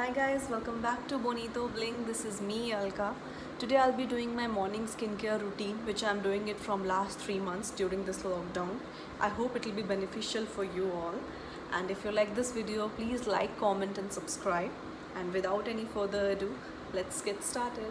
Hi guys, welcome back to Bonito Bling. This is me, Alka. Today I'll be doing my morning skincare routine, which I'm doing it from last 3 months during this lockdown. I hope it will be beneficial for you all. And if you like this video, please like, comment and subscribe. And without any further ado, let's get started.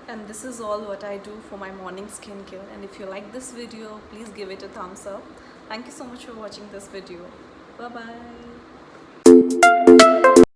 And this is all what I do for my morning skincare. And if you like this video, please give it a thumbs up. Thank you so much for watching this video. Bye bye.